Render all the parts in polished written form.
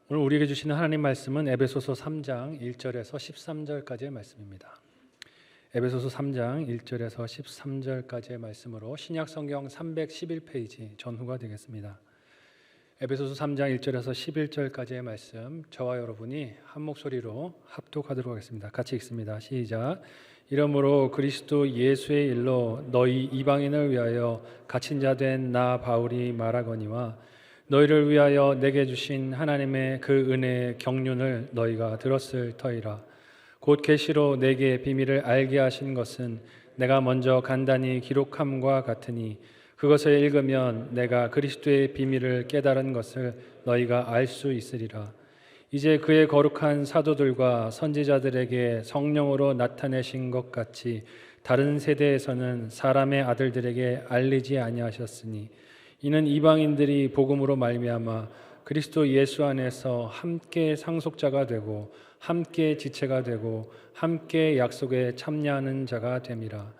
오늘 우리에게 주시는 하나님 말씀은 에베소서 3장 1절에서 13절까지의 말씀입니다. 에베소서 3장 1절에서 13절까지의 말씀으로 신약 성경 311페이지 전후가 되겠습니다. 에베소서 3장 1절에서 11절까지의 말씀, 저와 여러분이 한 목소리로 합독하도록 하겠습니다. 같이 읽습니다. 시작. 이러므로 그리스도 예수의 일로 너희 이방인을 위하여 갇힌 자 된 나 바울이 말하거니와 너희를 위하여 내게 주신 하나님의 그 은혜의 경륜을 너희가 들었을 터이라. 곧 계시로 내게 비밀을 알게 하신 것은 내가 먼저 간단히 기록함과 같으니 그것을 읽으면 내가 그리스도의 비밀을 깨달은 것을 너희가 알 수 있으리라. 이제 그의 거룩한 사도들과 선지자들에게 성령으로 나타내신 것 같이 다른 세대에서는 사람의 아들들에게 알리지 아니하셨으니 이는 이방인들이 복음으로 말미암아 그리스도 예수 안에서 함께 상속자가 되고 함께 지체가 되고 함께 약속에 참여하는 자가 됨이라.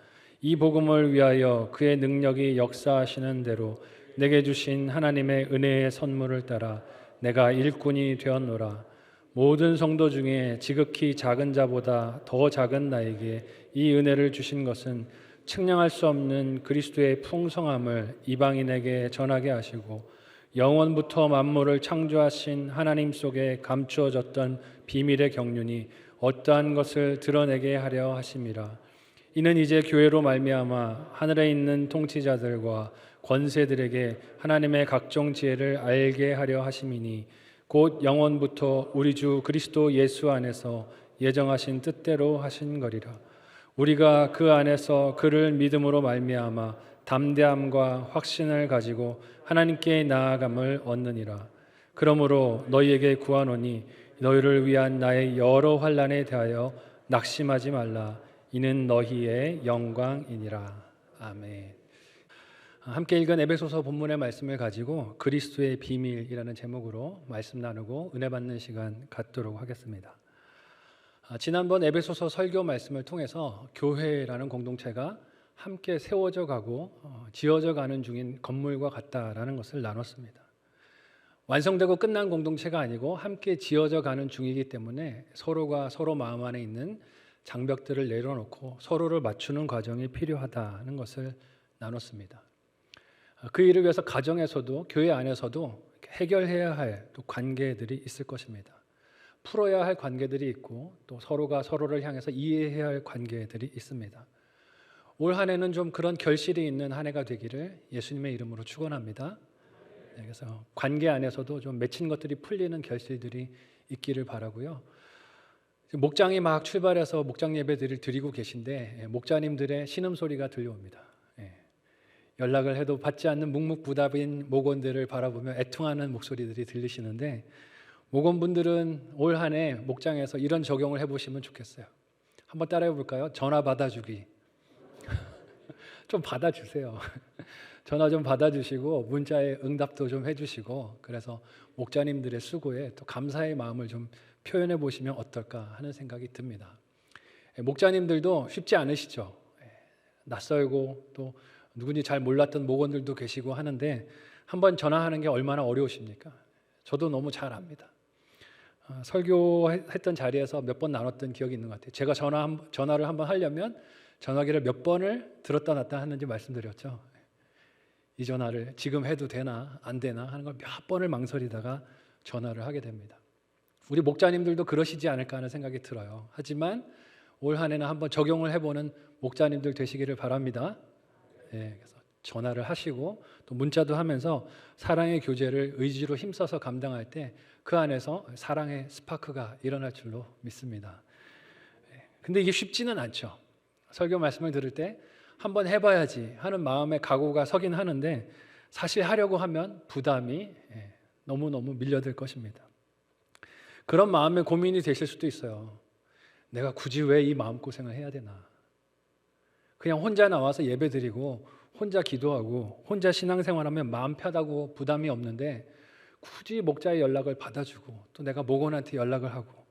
이 복음을 위하여 그의 능력이 역사하시는 대로 내게 주신 하나님의 은혜의 선물을 따라 내가 일꾼이 되었노라. 모든 성도 중에 지극히 작은 자보다 더 작은 나에게 이 은혜를 주신 것은 측량할 수 없는 그리스도의 풍성함을 이방인에게 전하게 하시고 영원부터 만물을 창조하신 하나님 속에 감추어졌던 비밀의 경륜이 어떠한 것을 드러내게 하려 하심이라. 이는 이제 교회로 말미암아 하늘에 있는 통치자들과 권세들에게 하나님의 각종 지혜를 알게 하려 하심이니 곧 영원부터 우리 주 그리스도 예수 안에서 예정하신 뜻대로 하신 거리라. 우리가 그 안에서 그를 믿음으로 말미암아 담대함과 확신을 가지고 하나님께 나아감을 얻느니라. 그러므로 너희에게 구하노니 너희를 위한 나의 여러 환난에 대하여 낙심하지 말라. 이는 너희의 영광이니라. 아멘. 함께 읽은 에베소서 본문의 말씀을 가지고 그리스도의 비밀이라는 제목으로 말씀 나누고 은혜 받는 시간 갖도록 하겠습니다. 지난번 에베소서 설교 말씀을 통해서 교회라는 공동체가 함께 세워져 가고 지어져 가는 중인 건물과 같다라는 것을 나눴습니다. 완성되고 끝난 공동체가 아니고 함께 지어져 가는 중이기 때문에 서로가 서로 마음 안에 있는 장벽들을 내려놓고 서로를 맞추는 과정이 필요하다는 것을 나눴습니다. 그 일을 위해서 가정에서도 교회 안에서도 해결해야 할 또 관계들이 있을 것입니다. 풀어야 할 관계들이 있고 또 서로가 서로를 향해서 이해해야 할 관계들이 있습니다. 올 한 해는 좀 그런 결실이 있는 한 해가 되기를 예수님의 이름으로 축원합니다. 그래서 관계 안에서도 좀 맺힌 것들이 풀리는 결실들이 있기를 바라고요. 목장이 막 출발해서 목장 예배들을 드리고 계신데 목자님들의 신음소리가 들려옵니다. 연락을 해도 받지 않는 묵묵부답인 목원들을 바라보며 애통하는 목소리들이 들리시는데 목원분들은 올 한 해 목장에서 이런 적용을 해보시면 좋겠어요. 한번 따라해 볼까요? 전화 받아주기. 좀 받아주세요. 전화 좀 받아주시고 문자에 응답도 좀 해주시고 그래서 목자님들의 수고에 또 감사의 마음을 좀 표현해 보시면 어떨까 하는 생각이 듭니다. 목자님들도 쉽지 않으시죠. 낯설고 또 누군지 잘 몰랐던 목원들도 계시고 하는데 한번 전화하는 게 얼마나 어려우십니까? 저도 너무 잘 압니다. 설교했던 자리에서 몇 번 나눴던 기억이 있는 것 같아요. 제가 전화를 한번 하려면 전화기를 몇 번을 들었다 놨다 하는지 말씀드렸죠. 이 전화를 지금 해도 되나 안 되나 하는 걸 몇 번을 망설이다가 전화를 하게 됩니다. 우리 목자님들도 그러시지 않을까 하는 생각이 들어요. 하지만 올 한 해는 한번 적용을 해보는 목자님들 되시기를 바랍니다. 그래서 전화를 하시고 또 문자도 하면서 사랑의 교제를 의지로 힘써서 감당할 때 그 안에서 사랑의 스파크가 일어날 줄로 믿습니다. 근데 이게 쉽지는 않죠. 설교 말씀을 들을 때 한번 해봐야지 하는 마음의 각오가 서긴 하는데 사실 하려고 하면 부담이 너무너무 밀려들 것입니다. 그런 마음의 고민이 되실 수도 있어요. 내가 굳이 왜 이 마음고생을 해야 되나. 그냥 혼자 나와서 예배드리고 혼자 기도하고 혼자 신앙생활하면 마음 편하고 부담이 없는데 굳이 목자의 연락을 받아주고 또 내가 목원한테 연락을 하고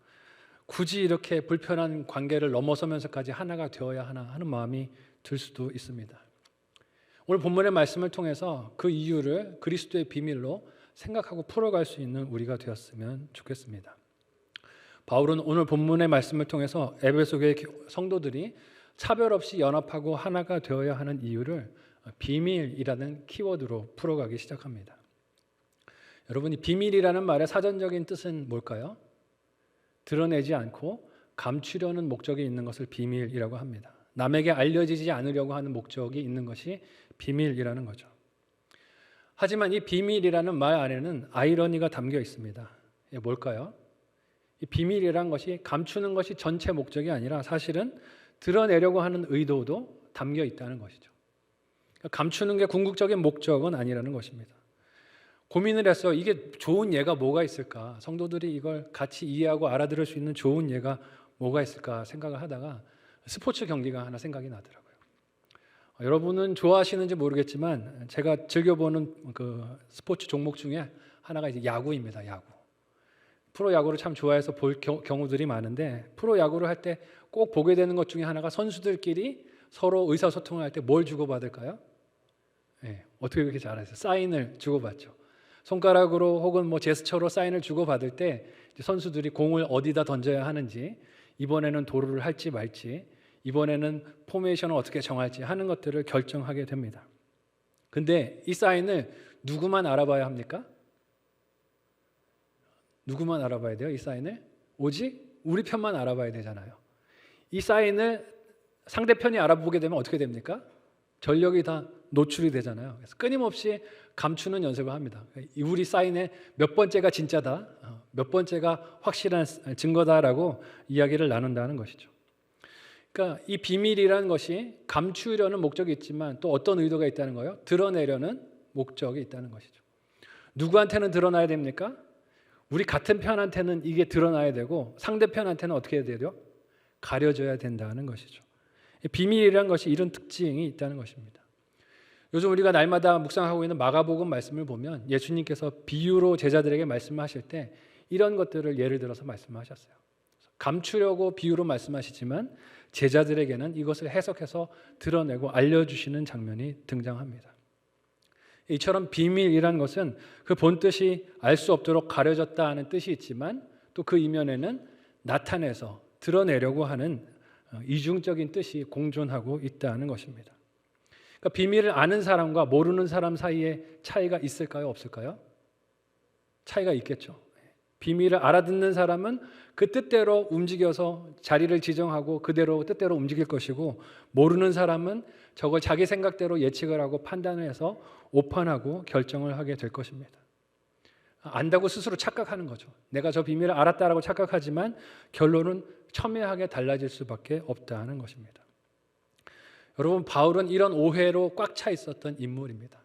굳이 이렇게 불편한 관계를 넘어서면서까지 하나가 되어야 하나 하는 마음이 들 수도 있습니다. 오늘 본문의 말씀을 통해서 그 이유를 그리스도의 비밀로 생각하고 풀어갈 수 있는 우리가 되었으면 좋겠습니다. 바울은 오늘 본문의 말씀을 통해서 에베소 교회 성도들이 차별 없이 연합하고 하나가 되어야 하는 이유를 비밀이라는 키워드로 풀어가기 시작합니다. 여러분, 이 비밀이라는 말의 사전적인 뜻은 뭘까요? 드러내지 않고 감추려는 목적이 있는 것을 비밀이라고 합니다. 남에게 알려지지 않으려고 하는 목적이 있는 것이 비밀이라는 거죠. 하지만 이 비밀이라는 말 안에는 아이러니가 담겨 있습니다. 이게 뭘까요? 이 비밀이라는 것이 감추는 것이 전체 목적이 아니라 사실은 드러내려고 하는 의도도 담겨 있다는 것이죠. 그러니까 감추는 게 궁극적인 목적은 아니라는 것입니다. 고민을 해서 이게 좋은 예가 뭐가 있을까? 성도들이 이걸 같이 이해하고 알아들을 수 있는 좋은 예가 뭐가 있을까 생각을 하다가 스포츠 경기가 하나 생각이 나더라고요. 여러분은 좋아하시는지 모르겠지만 제가 즐겨보는 그 스포츠 종목 중에 하나가 이제 야구입니다. 야구. 프로야구를 참 좋아해서 볼 경우들이 많은데 프로야구를 할 때 꼭 보게 되는 것 중에 하나가 선수들끼리 서로 의사소통을 할 때 뭘 주고받을까요? 네, 어떻게 그렇게 잘하세요? 사인을 주고받죠. 손가락으로 혹은 뭐 제스처로 사인을 주고받을 때 선수들이 공을 어디다 던져야 하는지, 이번에는 도루를 할지 말지, 이번에는 포메이션을 어떻게 정할지 하는 것들을 결정하게 됩니다. 근데 이 사인을 누구만 알아봐야 합니까? 누구만 알아봐야 돼요? 이 사인을? 오직 우리 편만 알아봐야 되잖아요. 이 사인을 상대편이 알아보게 되면 어떻게 됩니까? 전력이 다 노출이 되잖아요. 그래서 끊임없이 감추는 연습을 합니다. 우리 사인의 몇 번째가 진짜다, 몇 번째가 확실한 증거다라고 이야기를 나눈다는 것이죠. 그러니까 이 비밀이라는 것이 감추려는 목적이 있지만 또 어떤 의도가 있다는 거예요? 드러내려는 목적이 있다는 것이죠. 누구한테는 드러나야 됩니까? 우리 같은 편한테는 이게 드러나야 되고 상대편한테는 어떻게 해야 돼요? 가려져야 된다는 것이죠. 비밀이라는 것이 이런 특징이 있다는 것입니다. 요즘 우리가 날마다 묵상하고 있는 마가복음 말씀을 보면 예수님께서 비유로 제자들에게 말씀하실 때 이런 것들을 예를 들어서 말씀하셨어요. 감추려고 비유로 말씀하시지만 제자들에게는 이것을 해석해서 드러내고 알려주시는 장면이 등장합니다. 이처럼 비밀이란 것은 그 본뜻이 알 수 없도록 가려졌다 하는 뜻이 있지만 또 그 이면에는 나타내서 드러내려고 하는 이중적인 뜻이 공존하고 있다는 것입니다. 그러니까 비밀을 아는 사람과 모르는 사람 사이에 차이가 있을까요? 없을까요? 차이가 있겠죠. 비밀을 알아듣는 사람은 그 뜻대로 움직여서 자리를 지정하고 그대로 뜻대로 움직일 것이고, 모르는 사람은 저걸 자기 생각대로 예측을 하고 판단을 해서 오판하고 결정을 하게 될 것입니다. 안다고 스스로 착각하는 거죠. 내가 저 비밀을 알았다라고 착각하지만 결론은 첨예하게 달라질 수밖에 없다는 것입니다. 여러분, 바울은 이런 오해로 꽉 차 있었던 인물입니다.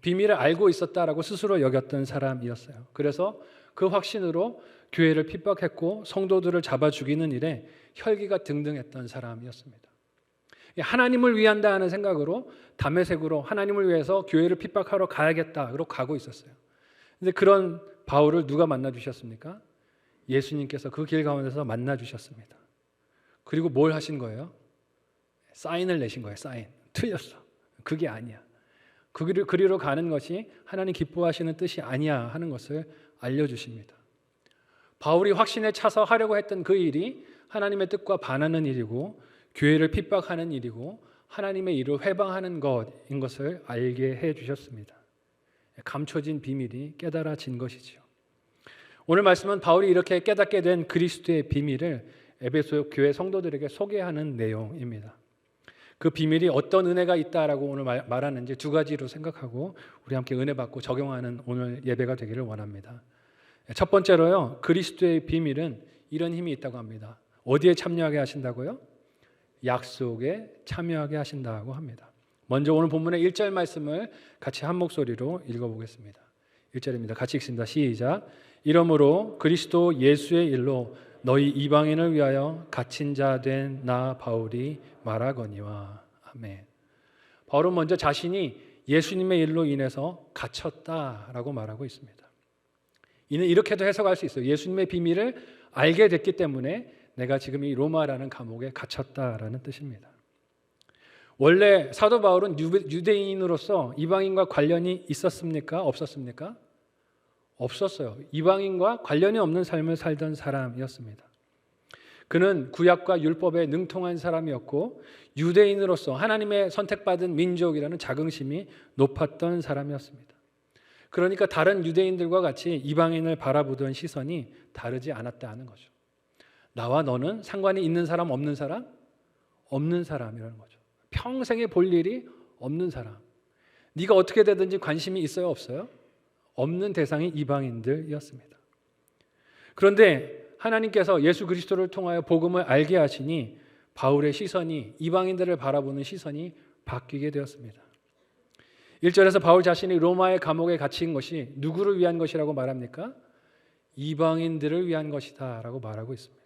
비밀을 알고 있었다라고 스스로 여겼던 사람이었어요. 그래서 그 확신으로 교회를 핍박했고 성도들을 잡아 죽이는 일에 혈기가 등등했던 사람이었습니다. 하나님을 위한다 하는 생각으로 다메섹으로 하나님을 위해서 교회를 핍박하러 가야겠다 그러고 가고 있었어요. 근데 그런 바울을 누가 만나 주셨습니까? 예수님께서 그 길 가운데서 만나 주셨습니다. 그리고 뭘 하신 거예요? 사인을 내신 거예요. 사인. 틀렸어. 그게 아니야. 그 길로 가는 것이 하나님 기뻐하시는 뜻이 아니야 하는 것을 알려주십니다. 바울이 확신에 차서 하려고 했던 그 일이 하나님의 뜻과 반하는 일이고 교회를 핍박하는 일이고 하나님의 일을 회방하는 것인 것을 알게 해주셨습니다. 감춰진 비밀이 깨달아진 것이지요. 오늘 말씀은 바울이 이렇게 깨닫게 된 그리스도의 비밀을 에베소 교회 성도들에게 소개하는 내용입니다. 그 비밀이 어떤 은혜가 있다라고 오늘 말하는지 두 가지로 생각하고 우리 함께 은혜 받고 적용하는 오늘 예배가 되기를 원합니다. 첫 번째로요, 그리스도의 비밀은 이런 힘이 있다고 합니다. 어디에 참여하게 하신다고요? 약속에 참여하게 하신다고 합니다. 먼저 오늘 본문의 1절 말씀을 같이 한 목소리로 읽어보겠습니다. 1절입니다. 같이 읽습니다. 시작. 이러므로 그리스도 예수의 일로 너희 이방인을 위하여 갇힌 자 된 나 바울이 말하거니와. 아멘. 바울은 먼저 자신이 예수님의 일로 인해서 갇혔다라고 말하고 있습니다. 이는 이렇게도 해석할 수 있어요. 예수님의 비밀을 알게 됐기 때문에 내가 지금 이 로마라는 감옥에 갇혔다라는 뜻입니다. 원래 사도 바울은 유대인으로서 이방인과 관련이 있었습니까? 없었습니까? 없었어요. 이방인과 관련이 없는 삶을 살던 사람이었습니다. 그는 구약과 율법에 능통한 사람이었고 유대인으로서 하나님의 선택받은 민족이라는 자긍심이 높았던 사람이었습니다. 그러니까 다른 유대인들과 같이 이방인을 바라보던 시선이 다르지 않았다는 거죠. 나와 너는 상관이 있는 사람 없는 사람? 없는 사람이라는 거죠. 평생에 볼 일이 없는 사람. 네가 어떻게 되든지 관심이 있어요 없어요? 없는 대상이 이방인들이었습니다. 그런데 하나님께서 예수 그리스도를 통하여 복음을 알게 하시니 바울의 시선이 이방인들을 바라보는 시선이 바뀌게 되었습니다. 1절에서 바울 자신이 로마의 감옥에 갇힌 것이 누구를 위한 것이라고 말합니까? 이방인들을 위한 것이다 라고 말하고 있습니다.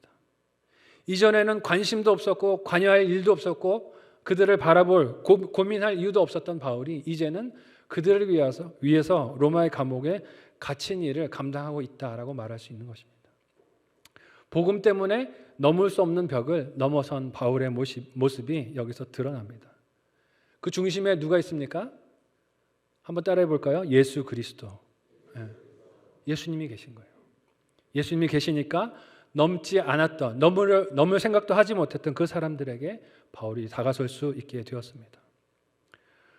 이전에는 관심도 없었고 관여할 일도 없었고 그들을 바라볼 고민할 이유도 없었던 바울이 이제는 그들을 위해서 로마의 감옥에 갇힌 일을 감당하고 있다라고 말할 수 있는 것입니다. 복음 때문에 넘을 수 없는 벽을 넘어선 바울의 모습이 여기서 드러납니다. 그 중심에 누가 있습니까? 한번 따라해 볼까요? 예수 그리스도. 예수님이 계신 거예요. 예수님이 계시니까 넘지 않았던, 넘을 생각도 하지 못했던 그 사람들에게 바울이 다가설 수 있게 되었습니다.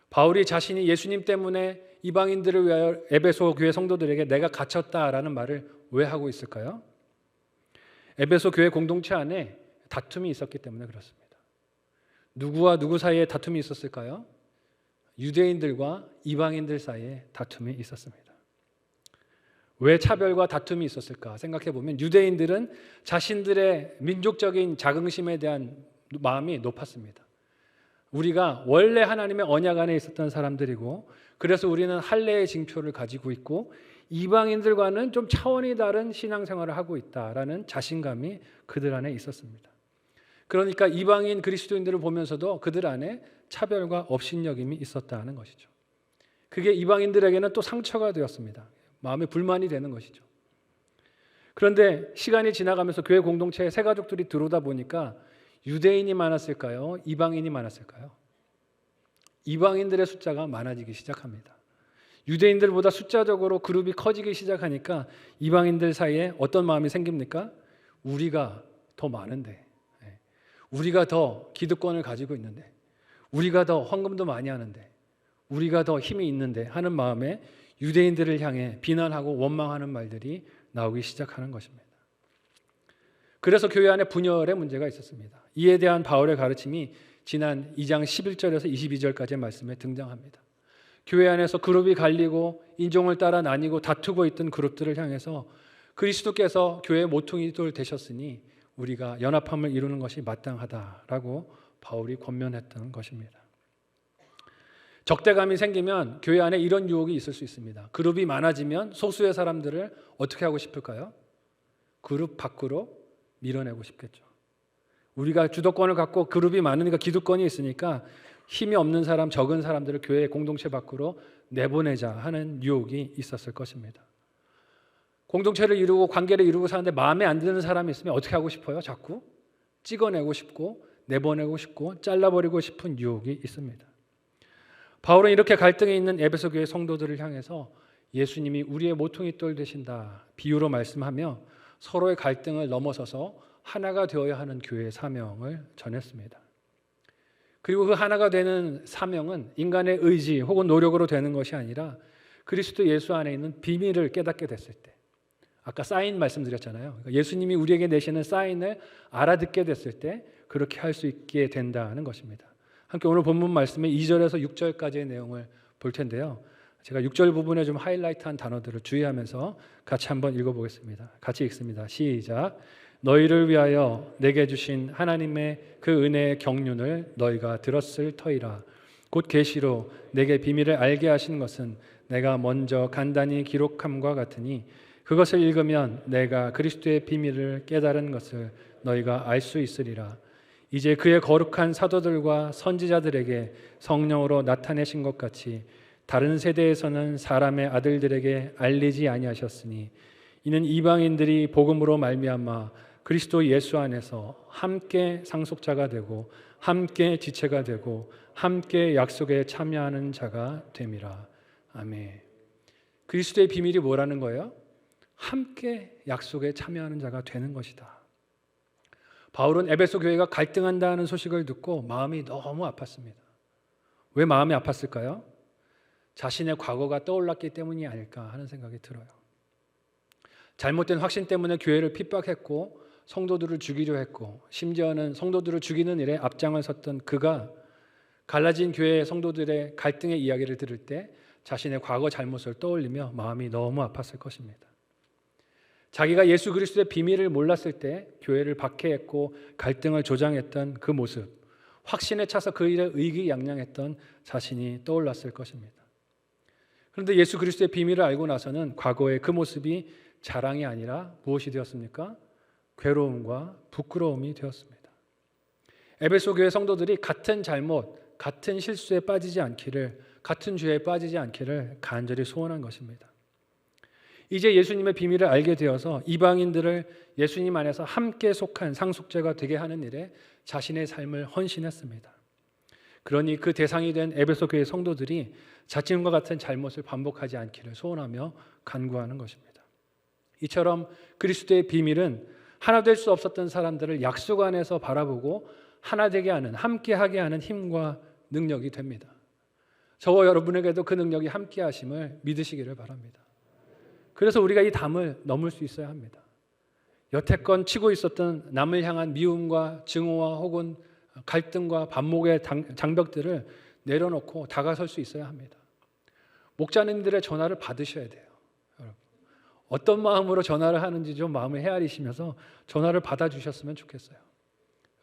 바울이 자신이 예수님 때문에 이방인들을 위하여 에베소 교회 성도들에게 내가 갇혔다라는 말을 왜 하고 있을까요? 에베소 교회 공동체 안에 다툼이 있었기 때문에 그렇습니다. 누구와 누구 사이에 다툼이 있었을까요? 유대인들과 이방인들 사이에 다툼이 있었습니다. 왜 차별과 다툼이 있었을까 생각해 보면 유대인들은 자신들의 민족적인 자긍심에 대한 마음이 높았습니다. 우리가 원래 하나님의 언약 안에 있었던 사람들이고 그래서 우리는 할례의 징표를 가지고 있고 이방인들과는 좀 차원이 다른 신앙생활을 하고 있다라는 자신감이 그들 안에 있었습니다. 그러니까 이방인 그리스도인들을 보면서도 그들 안에 차별과 업신여김이 있었다는 것이죠. 그게 이방인들에게는 또 상처가 되었습니다. 마음에 불만이 되는 것이죠. 그런데 시간이 지나가면서 교회 공동체에 새 가족들이 들어오다 보니까 유대인이 많았을까요? 이방인이 많았을까요? 이방인들의 숫자가 많아지기 시작합니다. 유대인들보다 숫자적으로 그룹이 커지기 시작하니까 이방인들 사이에 어떤 마음이 생깁니까? 우리가 더 많은데, 우리가 더 기득권을 가지고 있는데, 우리가 더 헌금도 많이 하는데, 우리가 더 힘이 있는데 하는 마음에 유대인들을 향해 비난하고 원망하는 말들이 나오기 시작하는 것입니다. 그래서 교회 안에 분열의 문제가 있었습니다. 이에 대한 바울의 가르침이 지난 2장 11절에서 22절까지의 말씀에 등장합니다. 교회 안에서 그룹이 갈리고 인종을 따라 나뉘고 다투고 있던 그룹들을 향해서 그리스도께서 교회의 모퉁이돌 되셨으니 우리가 연합함을 이루는 것이 마땅하다라고 바울이 권면했던 것입니다. 적대감이 생기면 교회 안에 이런 유혹이 있을 수 있습니다. 그룹이 많아지면 소수의 사람들을 어떻게 하고 싶을까요? 그룹 밖으로 밀어내고 싶겠죠. 우리가 주도권을 갖고 그룹이 많으니까 기득권이 있으니까 힘이 없는 사람, 적은 사람들을 교회 공동체 밖으로 내보내자 하는 유혹이 있었을 것입니다. 공동체를 이루고 관계를 이루고 사는데 마음에 안 드는 사람이 있으면 어떻게 하고 싶어요? 자꾸 찍어내고 싶고 내보내고 싶고 잘라버리고 싶은 유혹이 있습니다. 바울은 이렇게 갈등에 있는 에베소 교회 성도들을 향해서 예수님이 우리의 모퉁이돌 되신다 비유로 말씀하며 서로의 갈등을 넘어서서 하나가 되어야 하는 교회의 사명을 전했습니다. 그리고 그 하나가 되는 사명은 인간의 의지 혹은 노력으로 되는 것이 아니라 그리스도 예수 안에 있는 비밀을 깨닫게 됐을 때, 아까 사인 말씀드렸잖아요. 그러니까 예수님이 우리에게 내시는 사인을 알아듣게 됐을 때 그렇게 할 수 있게 된다는 것입니다. 함께 오늘 본문 말씀의 2절에서 6절까지의 내용을 볼 텐데요. 제가 6절 부분에 좀 하이라이트한 단어들을 주의하면서 같이 한번 읽어보겠습니다. 같이 읽습니다. 시작. 너희를 위하여 내게 주신 하나님의 그 은혜의 경륜을 너희가 들었을 터이라. 곧 계시로 내게 비밀을 알게 하신 것은 내가 먼저 간단히 기록함과 같으니 그것을 읽으면 내가 그리스도의 비밀을 깨달은 것을 너희가 알 수 있으리라. 이제 그의 거룩한 사도들과 선지자들에게 성령으로 나타내신 것 같이 다른 세대에서는 사람의 아들들에게 알리지 아니하셨으니 이는 이방인들이 복음으로 말미암아 그리스도 예수 안에서 함께 상속자가 되고 함께 지체가 되고 함께 약속에 참여하는 자가 됨이라. 아멘. 그리스도의 비밀이 뭐라는 거예요? 함께 약속에 참여하는 자가 되는 것이다. 바울은 에베소 교회가 갈등한다는 소식을 듣고 마음이 너무 아팠습니다. 왜 마음이 아팠을까요? 자신의 과거가 떠올랐기 때문이 아닐까 하는 생각이 들어요. 잘못된 확신 때문에 교회를 핍박했고 성도들을 죽이려 했고 심지어는 성도들을 죽이는 일에 앞장을 섰던 그가 갈라진 교회의 성도들의 갈등의 이야기를 들을 때 자신의 과거 잘못을 떠올리며 마음이 너무 아팠을 것입니다. 자기가 예수 그리스도의 비밀을 몰랐을 때 교회를 박해했고 갈등을 조장했던 그 모습, 확신에 차서 그 일에 의기양양했던 자신이 떠올랐을 것입니다. 그런데 예수 그리스도의 비밀을 알고 나서는 과거의 그 모습이 자랑이 아니라 무엇이 되었습니까? 괴로움과 부끄러움이 되었습니다. 에베소 교회 성도들이 같은 잘못, 같은 실수에 빠지지 않기를, 같은 죄에 빠지지 않기를 간절히 소원한 것입니다. 이제 예수님의 비밀을 알게 되어서 이방인들을 예수님 안에서 함께 속한 상속자가 되게 하는 일에 자신의 삶을 헌신했습니다. 그러니 그 대상이 된 에베소 교회 성도들이 자신과 같은 잘못을 반복하지 않기를 소원하며 간구하는 것입니다. 이처럼 그리스도의 비밀은 하나 될 수 없었던 사람들을 약속 안에서 바라보고 하나 되게 하는, 함께하게 하는 힘과 능력이 됩니다. 저와 여러분에게도 그 능력이 함께 하심을 믿으시기를 바랍니다. 그래서 우리가 이 담을 넘을 수 있어야 합니다. 여태껏 치고 있었던 남을 향한 미움과 증오와 혹은 갈등과 반목의 장벽들을 내려놓고 다가설 수 있어야 합니다. 목자님들의 전화를 받으셔야 돼요. 여러분. 어떤 마음으로 전화를 하는지 좀 마음을 헤아리시면서 전화를 받아주셨으면 좋겠어요.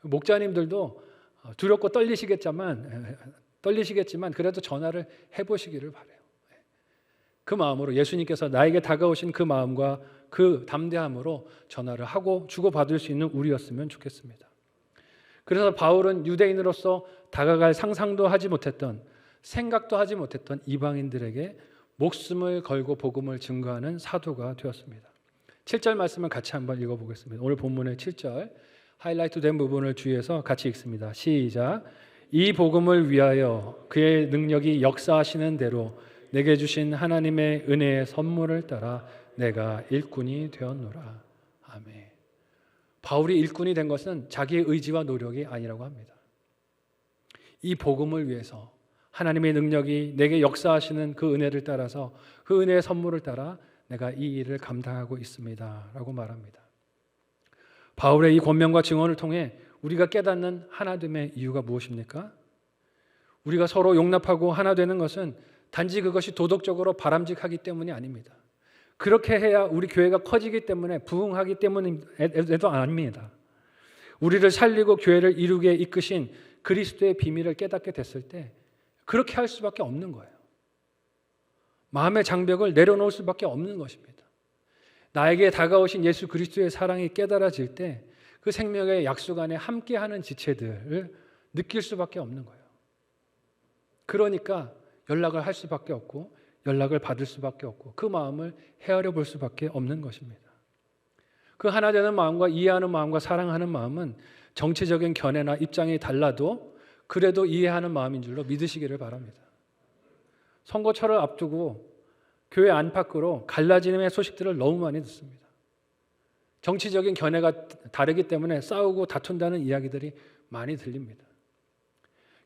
목자님들도 두렵고 떨리시겠지만 그래도 전화를 해보시기를 바라요. 그 마음으로 예수님께서 나에게 다가오신 그 마음과 그 담대함으로 전화를 하고 주고받을 수 있는 우리였으면 좋겠습니다. 그래서 바울은 유대인으로서 다가갈 상상도 하지 못했던, 생각도 하지 못했던 이방인들에게 목숨을 걸고 복음을 증거하는 사도가 되었습니다. 7절 말씀을 같이 한번 읽어보겠습니다. 오늘 본문의 7절 하이라이트 된 부분을 주의해서 같이 읽습니다. 시작. 이 복음을 위하여 그의 능력이 역사하시는 대로 내게 주신 하나님의 은혜의 선물을 따라 내가 일꾼이 되었노라. 아멘. 바울이 일꾼이 된 것은 자기의 의지와 노력이 아니라고 합니다. 이 복음을 위해서 하나님의 능력이 내게 역사하시는 그 은혜를 따라서 그 은혜의 선물을 따라 내가 이 일을 감당하고 있습니다 라고 말합니다. 바울의 이 권면과 증언을 통해 우리가 깨닫는 하나됨의 이유가 무엇입니까? 우리가 서로 용납하고 하나 되는 것은 단지 그것이 도덕적으로 바람직하기 때문이 아닙니다. 그렇게 해야 우리 교회가 커지기 때문에 부흥하기 때문에도 아닙니다. 우리를 살리고 교회를 이루게 이끄신 그리스도의 비밀을 깨닫게 됐을 때 그렇게 할 수밖에 없는 거예요. 마음의 장벽을 내려놓을 수밖에 없는 것입니다. 나에게 다가오신 예수 그리스도의 사랑이 깨달아질 때 그 생명의 약속 안에 함께하는 지체들을 느낄 수밖에 없는 거예요. 그러니까 연락을 할 수밖에 없고 연락을 받을 수밖에 없고 그 마음을 헤아려 볼 수밖에 없는 것입니다. 그 하나 되는 마음과 이해하는 마음과 사랑하는 마음은 정치적인 견해나 입장이 달라도 그래도 이해하는 마음인 줄로 믿으시기를 바랍니다. 선거철을 앞두고 교회 안팎으로 갈라짐의 소식들을 너무 많이 듣습니다. 정치적인 견해가 다르기 때문에 싸우고 다툰다는 이야기들이 많이 들립니다.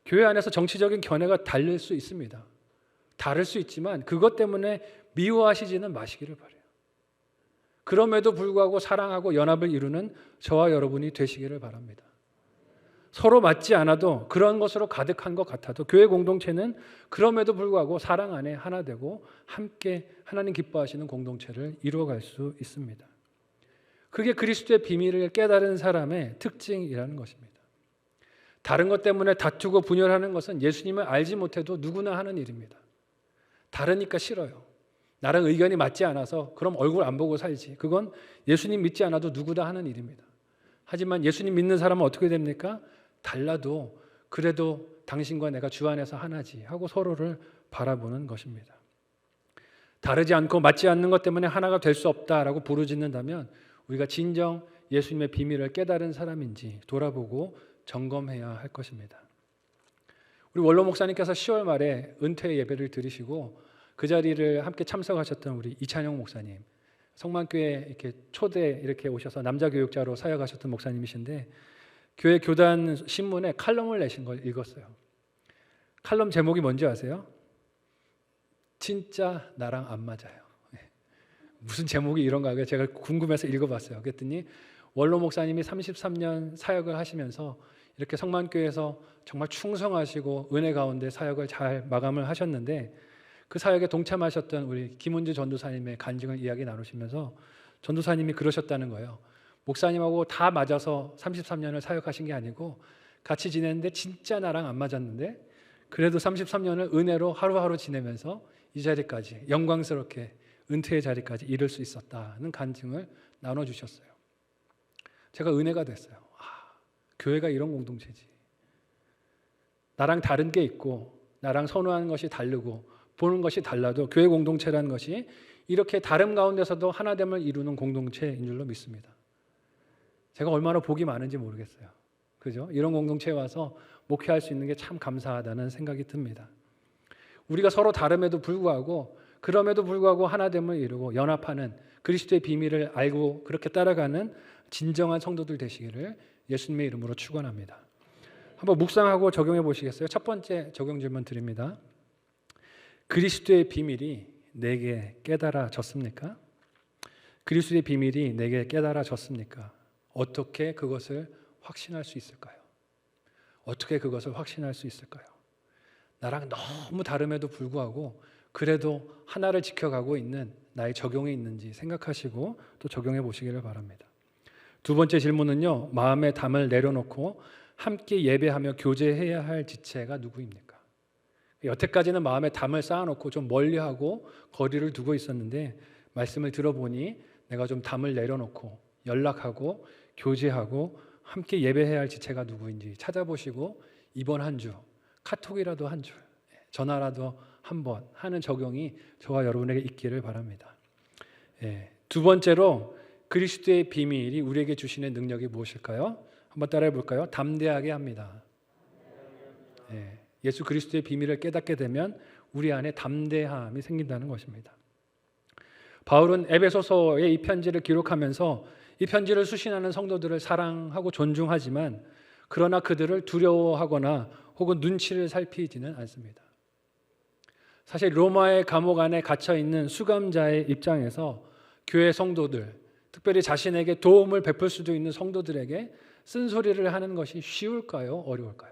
교회 안에서 정치적인 견해가 다를 수 있습니다. 다를 수 있지만 그것 때문에 미워하시지는 마시기를 바라요. 그럼에도 불구하고 사랑하고 연합을 이루는 저와 여러분이 되시기를 바랍니다. 서로 맞지 않아도 그런 것으로 가득한 것 같아도 교회 공동체는 그럼에도 불구하고 사랑 안에 하나 되고 함께 하나님 기뻐하시는 공동체를 이루어갈 수 있습니다. 그게 그리스도의 비밀을 깨달은 사람의 특징이라는 것입니다. 다른 것 때문에 다투고 분열하는 것은 예수님을 알지 못해도 누구나 하는 일입니다. 다르니까 싫어요. 나랑 의견이 맞지 않아서 그럼 얼굴 안 보고 살지. 그건 예수님 믿지 않아도 누구나 하는 일입니다. 하지만 예수님 믿는 사람은 어떻게 됩니까? 달라도 그래도 당신과 내가 주 안에서 하나지 하고 서로를 바라보는 것입니다. 다르지 않고 맞지 않는 것 때문에 하나가 될 수 없다라고 부르짖는다면 우리가 진정 예수님의 비밀을 깨달은 사람인지 돌아보고 점검해야 할 것입니다. 우리 원로 목사님께서 10월 말에 은퇴 예배를 드리시고 그 자리를 함께 참석하셨던 우리 이찬영 목사님, 성만교회 이렇게 초대 이렇게 오셔서 남자 교육자로 사역하셨던 목사님이신데 교회 교단 신문에 칼럼을 내신 걸 읽었어요. 칼럼 제목이 뭔지 아세요? 진짜 나랑 안 맞아요. 무슨 제목이 이런가 제가 궁금해서 읽어봤어요. 그랬더니 원로 목사님이 33년 사역을 하시면서 이렇게 성만교회에서 정말 충성하시고 은혜 가운데 사역을 잘 마감을 하셨는데 그 사역에 동참하셨던 우리 김은주 전도사님의 간증을 이야기 나누시면서 전도사님이 그러셨다는 거예요. 목사님하고 다 맞아서 33년을 사역하신 게 아니고 같이 지냈는데 진짜 나랑 안 맞았는데 그래도 33년을 은혜로 하루하루 지내면서 이 자리까지 영광스럽게 은퇴의 자리까지 이룰 수 있었다는 간증을 나눠주셨어요. 제가 은혜가 됐어요. 교회가 이런 공동체지. 나랑 다른 게 있고 나랑 선호하는 것이 다르고 보는 것이 달라도 교회 공동체라는 것이 이렇게 다름 가운데서도 하나됨을 이루는 공동체인 줄로 믿습니다. 제가 얼마나 복이 많은지 모르겠어요. 그죠? 이런 공동체에 와서 목회할 수 있는 게 참 감사하다는 생각이 듭니다. 우리가 서로 다름에도 불구하고 그럼에도 불구하고 하나됨을 이루고 연합하는 그리스도의 비밀을 알고 그렇게 따라가는 진정한 성도들 되시기를 예수님의 이름으로 축원합니다. 한번 묵상하고 적용해 보시겠어요? 첫 번째 적용 질문 드립니다. 그리스도의 비밀이 내게 깨달아졌습니까? 그리스도의 비밀이 내게 깨달아졌습니까? 어떻게 그것을 확신할 수 있을까요? 어떻게 그것을 확신할 수 있을까요? 나랑 너무 다름에도 불구하고 그래도 하나를 지켜가고 있는 나의 적용이 있는지 생각하시고 또 적용해 보시기를 바랍니다. 두 번째 질문은요. 마음의 담을 내려놓고 함께 예배하며 교제해야 할 지체가 누구입니까? 여태까지는 마음의 담을 쌓아놓고 좀 멀리하고 거리를 두고 있었는데 말씀을 들어보니 내가 좀 담을 내려놓고 연락하고 교제하고 함께 예배해야 할 지체가 누구인지 찾아보시고 이번 한 주 카톡이라도 한 줄, 전화라도 한 번 하는 적용이 저와 여러분에게 있기를 바랍니다. 두 번째로 그리스도의 비밀이 우리에게 주시는 능력이 무엇일까요? 한번 따라해 볼까요? 담대하게 합니다. 예수 그리스도의 비밀을 깨닫게 되면 우리 안에 담대함이 생긴다는 것입니다. 바울은 에베소서의 이 편지를 기록하면서 이 편지를 수신하는 성도들을 사랑하고 존중하지만 그러나 그들을 두려워하거나 혹은 눈치를 살피지는 않습니다. 사실 로마의 감옥 안에 갇혀있는 수감자의 입장에서 교회 성도들, 특별히 자신에게 도움을 베풀 수도 있는 성도들에게 쓴소리를 하는 것이 쉬울까요? 어려울까요?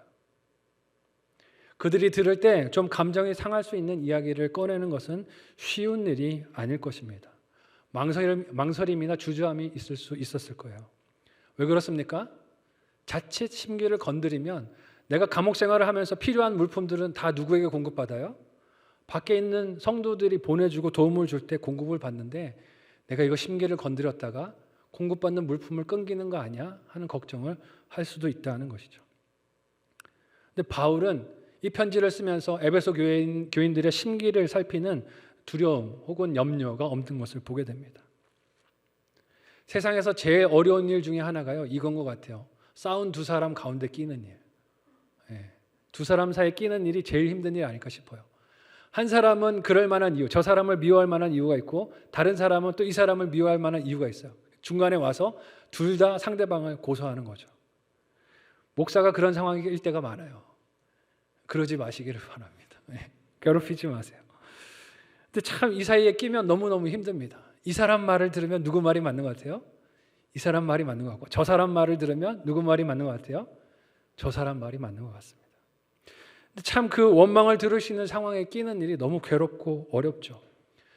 그들이 들을 때 좀 감정이 상할 수 있는 이야기를 꺼내는 것은 쉬운 일이 아닐 것입니다. 망설임이나 주저함이 있을 수 있었을 거예요. 왜 그렇습니까? 자칫 심기를 건드리면 내가 감옥 생활을 하면서 필요한 물품들은 다 누구에게 공급받아요? 밖에 있는 성도들이 보내주고 도움을 줄 때 공급을 받는데 내가 이거 심기를 건드렸다가 공급받는 물품을 끊기는 거 아니야? 하는 걱정을 할 수도 있다는 것이죠. 근데 바울은 이 편지를 쓰면서 에베소 교인들의 심기를 살피는 두려움 혹은 염려가 없는 것을 보게 됩니다. 세상에서 제일 어려운 일 중에 하나가요. 이건 것 같아요. 싸운 두 사람 가운데 끼는 일. 두 사람 사이에 끼는 일이 제일 힘든 일 아닐까 싶어요. 한 사람은 그럴 만한 이유, 저 사람을 미워할 만한 이유가 있고 다른 사람은 또 이 사람을 미워할 만한 이유가 있어요. 중간에 와서 둘 다 상대방을 고소하는 거죠. 목사가 그런 상황일 때가 많아요. 그러지 마시기를 바랍니다. 괴롭히지 마세요. 근데 참 이 사이에 끼면 너무너무 힘듭니다. 이 사람 말을 들으면 누구 말이 맞는 것 같아요? 이 사람 말이 맞는 것 같고 저 사람 말을 들으면 누구 말이 맞는 것 같아요? 저 사람 말이 맞는 것 같습니다. 근데 참 그 원망을 들을 수 있는 상황에 끼는 일이 너무 괴롭고 어렵죠.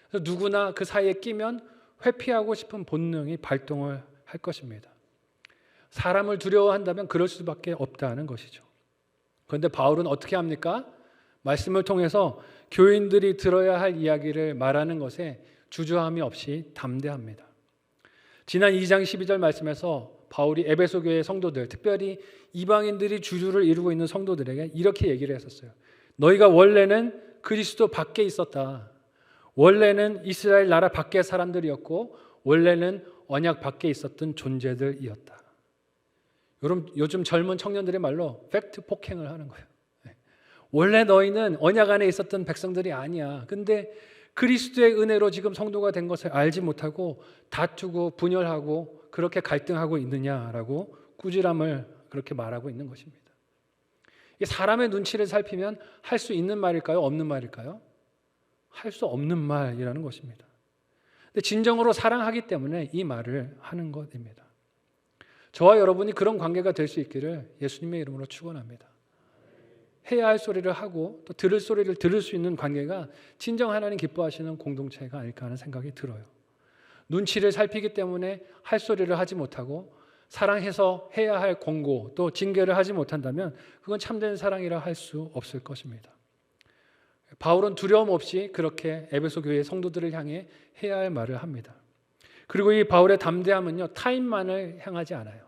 그래서 누구나 그 사이에 끼면 회피하고 싶은 본능이 발동을 할 것입니다. 사람을 두려워한다면 그럴 수밖에 없다는 것이죠. 그런데 바울은 어떻게 합니까? 말씀을 통해서 교인들이 들어야 할 이야기를 말하는 것에 주저함이 없이 담대합니다. 지난 2장 12절 말씀에서 바울이 에베소 교회 성도들, 특별히 이방인들이 주류를 이루고 있는 성도들에게 이렇게 얘기를 했었어요. 너희가 원래는 그리스도 밖에 있었다. 원래는 이스라엘 나라 밖의 사람들이었고 원래는 언약 밖에 있었던 존재들이었다. 요즘 젊은 청년들의 말로 팩트 폭행을 하는 거예요. 원래 너희는 언약 안에 있었던 백성들이 아니야. 근데 그리스도의 은혜로 지금 성도가 된 것을 알지 못하고 다투고 분열하고 그렇게 갈등하고 있느냐라고 꾸지람을 그렇게 말하고 있는 것입니다. 이게 사람의 눈치를 살피면 할 수 있는 말일까요? 없는 말일까요? 할 수 없는 말이라는 것입니다. 근데 진정으로 사랑하기 때문에 이 말을 하는 것입니다. 저와 여러분이 그런 관계가 될 수 있기를 예수님의 이름으로 축원합니다. 해야 할 소리를 하고 또 들을 소리를 들을 수 있는 관계가 진정 하나님 기뻐하시는 공동체가 아닐까 하는 생각이 들어요. 눈치를 살피기 때문에 할 소리를 하지 못하고 사랑해서 해야 할 권고 또 징계를 하지 못한다면 그건 참된 사랑이라 할 수 없을 것입니다. 바울은 두려움 없이 그렇게 에베소 교회의 성도들을 향해 해야 할 말을 합니다. 그리고 이 바울의 담대함은요, 타인만을 향하지 않아요.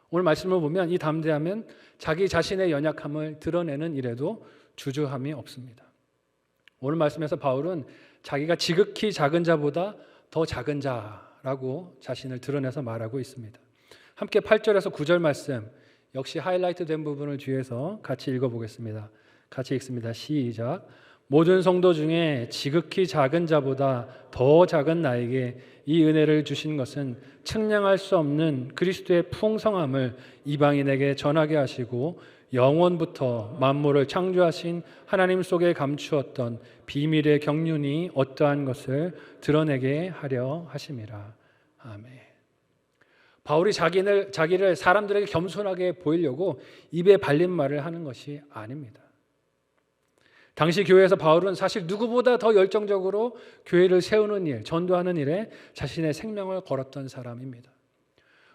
오늘 말씀을 보면 이 담대함은 자기 자신의 연약함을 드러내는 일에도 주저함이 없습니다. 오늘 말씀에서 바울은 자기가 지극히 작은 자보다 더 작은 자라고 자신을 드러내서 말하고 있습니다. 함께 8절에서 9절 말씀 역시 하이라이트 된 부분을 뒤에서 같이 읽어보겠습니다. 같이 읽습니다. 시작. 모든 성도 중에 지극히 작은 자보다 더 작은 나에게 이 은혜를 주신 것은 측량할 수 없는 그리스도의 풍성함을 이방인에게 전하게 하시고 영원부터 만물을 창조하신 하나님 속에 감추었던 비밀의 경륜이 어떠한 것을 드러내게 하려 하심이라. 아멘. 바울이 자기를 사람들에게 겸손하게 보이려고 입에 발린 말을 하는 것이 아닙니다. 당시 교회에서 바울은 사실 누구보다 더 열정적으로 교회를 세우는 일, 전도하는 일에 자신의 생명을 걸었던 사람입니다.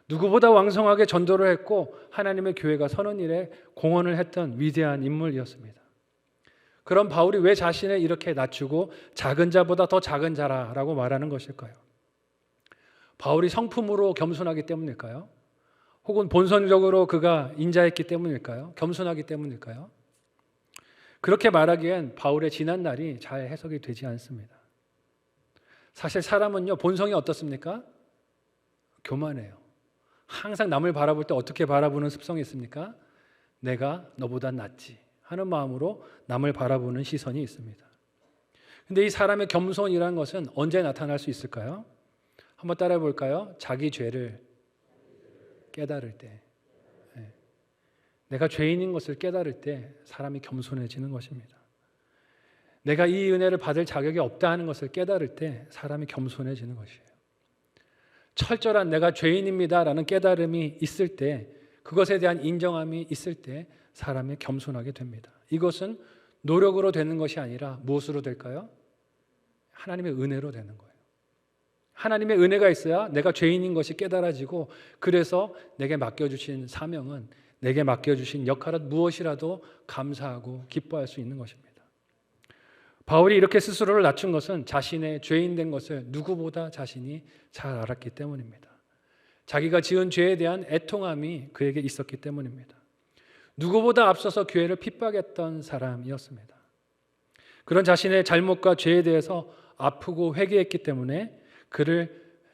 누구보다 왕성하게 전도를 했고 하나님의 교회가 서는 일에 공헌을 했던 위대한 인물이었습니다. 그럼 바울이 왜 자신을 이렇게 낮추고 작은 자보다 더 작은 자라고 말하는 것일까요? 바울이 성품으로 겸손하기 때문일까요? 혹은 본성적으로 그가 인자했기 때문일까요? 겸손하기 때문일까요? 그렇게 말하기엔 바울의 지난 날이 잘 해석이 되지 않습니다. 사실 사람은요, 본성이 어떻습니까? 교만해요. 항상 남을 바라볼 때 어떻게 바라보는 습성이 있습니까? 내가 너보다 낫지 하는 마음으로 남을 바라보는 시선이 있습니다. 근데 이 사람의 겸손이라는 것은 언제 나타날 수 있을까요? 한번 따라해 볼까요? 자기 죄를 깨달을 때, 내가 죄인인 것을 깨달을 때 사람이 겸손해지는 것입니다. 내가 이 은혜를 받을 자격이 없다 하는 것을 깨달을 때 사람이 겸손해지는 것이에요. 철저한 내가 죄인입니다라는 깨달음이 있을 때, 그것에 대한 인정함이 있을 때 사람이 겸손하게 됩니다. 이것은 노력으로 되는 것이 아니라 무엇으로 될까요? 하나님의 은혜로 되는 거예요. 하나님의 은혜가 있어야 내가 죄인인 것이 깨달아지고, 그래서 내게 맡겨주신 사명은, 내게 맡겨주신 역할은 무엇이라도 감사하고 기뻐할 수 있는 것입니다. 바울이 이렇게 스스로를 낮춘 것은 자신의 죄인 된 것을 누구보다 자신이 잘 알았기 때문입니다. 자기가 지은 죄에 대한 애통함이 그에게 있었기 때문입니다. 누구보다 앞서서 교회를 핍박했던 사람이었습니다. 그런 자신의 잘못과 죄에 대해서 아프고 회개했기 때문에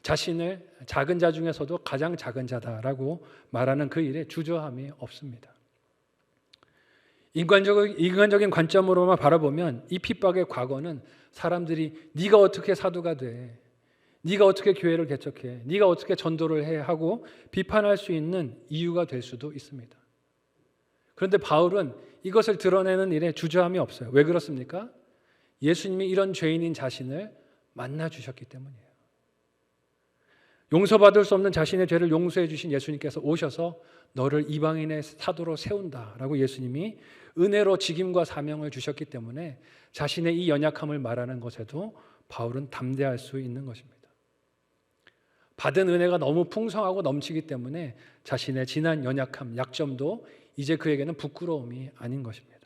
자신을 작은 자 중에서도 가장 작은 자다라고 말하는 그 일에 주저함이 없습니다. 인간적인 관점으로만 바라보면 이 핍박의 과거는 사람들이 네가 어떻게 사도가 돼, 네가 어떻게 교회를 개척해, 네가 어떻게 전도를 해 하고 비판할 수 있는 이유가 될 수도 있습니다. 그런데 바울은 이것을 드러내는 일에 주저함이 없어요. 왜 그렇습니까? 예수님이 이런 죄인인 자신을 만나 주셨기 때문이에요. 용서받을 수 없는 자신의 죄를 용서해 주신 예수님께서 오셔서 너를 이방인의 사도로 세운다라고 예수님이 은혜로 직임과 사명을 주셨기 때문에 자신의 이 연약함을 말하는 것에도 바울은 담대할 수 있는 것입니다. 받은 은혜가 너무 풍성하고 넘치기 때문에 자신의 지난 연약함, 약점도 이제 그에게는 부끄러움이 아닌 것입니다.